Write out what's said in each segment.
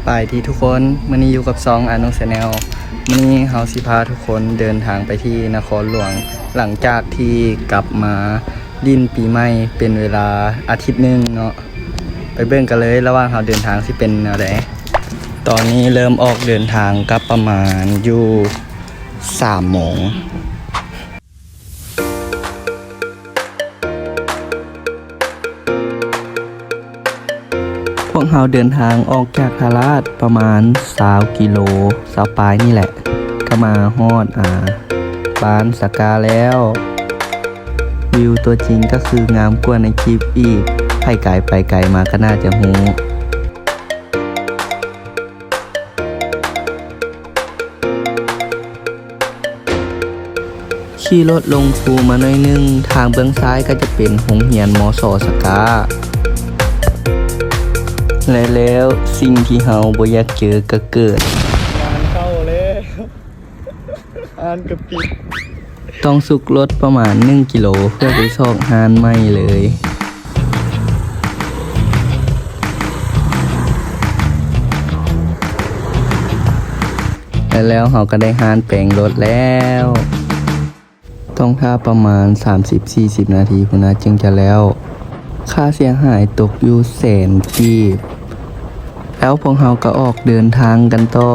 ไปที่ทุกคนมื้อนี้อยู่กับซองอานุชแนลมื้อนี้เฮาสิพาทุกคนเดินทางไปที่นครหลวงหลังจากที่กลับมาดินปีใหม่เป็นเวลาอาทิตย์หนึงเนาะไปเบิ่งกันเลยระหว่างเฮาเดินทางสิเป็นแนวใดตอนนี้เริ่มออกเดินทางกับประมาณอยู่3 โมงพวกเราเดินทางออกจากทาราชประมาณ20 กิโล20 ปลายนี่แหละก็มาฮอดบ้านสกาแล้ววิวตัวจริงก็คืองามกว่าในคลิปอีกไปไกลมาก็น่าจะฮู้ขี่รถลงภูมาหน่อยนึงทางเบื้องซ้ายก็จะเป็นโรงเรียนมสสกาและแล้วสิ่งที่เฮาบ่อยากเจอก็เกิดงานเข้าแล้วอ่านกับปิดต้องสุกรถประมาณ1 กิโลเพื่อไปซอกฮานใหม่เลยและแล้วเฮาก็ได้ฮานแปลงรถแล้วต้องท่าประมาณ 30-40 นาทีพุ่นนะจึงจะแล้วค่าเสียหายตกอยู่100,000 กีบแล้วพวกเราก็ออกเดินทางกันต่อ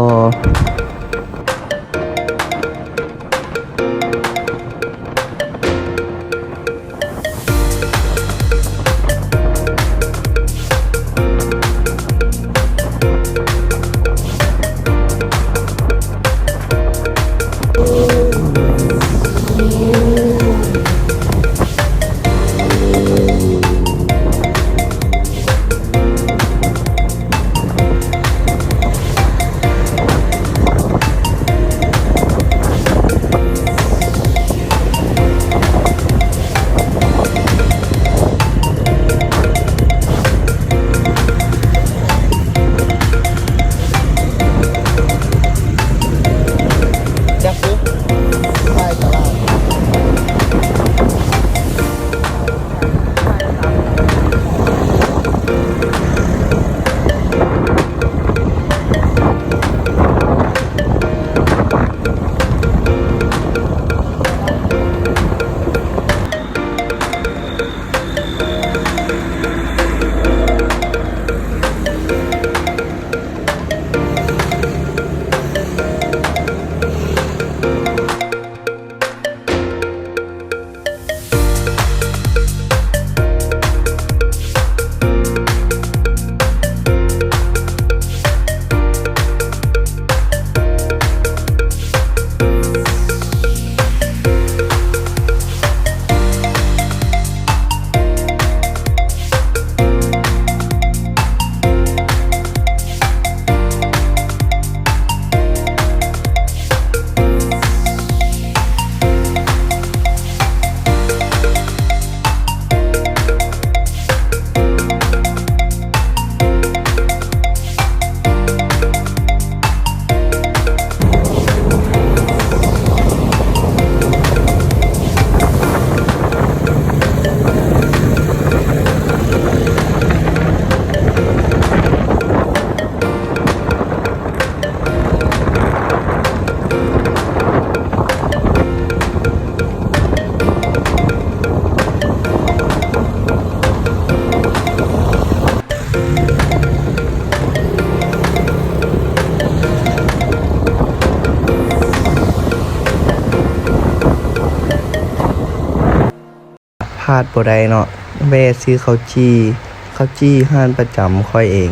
พลาดบ่ได้เนาะแวะซื้อข้าวจี้ห้านประจำค่อยเอง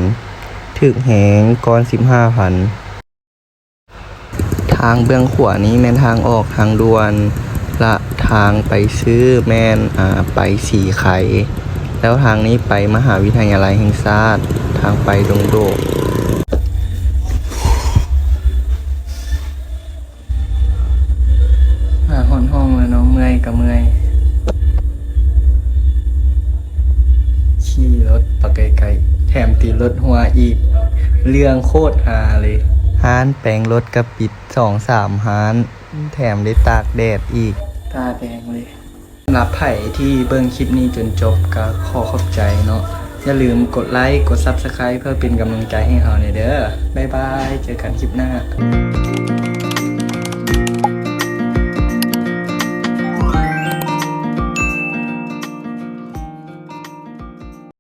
ถึกแหงก่อน 15,000 ทางเบื้องขวานี้แม่นทางออกทางด่วนและทางไปซื้อแม่นไปสีไข่แล้วทางนี้ไปมหาวิทยาลัยแห่งชาติทางไปดงโดกห้องเลยเนาะเมื่อยกับเมื่อยขี่รถปะไกลๆแถมตีรถหัวอีกเรื่องโคตรฮาเลยห้านแปลงรถกระปิด 2-3 ห้านแถมได้ตากแดดอีกตาแดงเลยสำหรับไผ่ที่เบิ่งคลิปนี้จนจบก็ขอขอบใจเนาะ อย่าลืมกดไลค์กด Subscribe เพื่อเป็นกำลังใจให้เราหน่อยเด้อบ๊ายบายเจอกันคลิปหน้า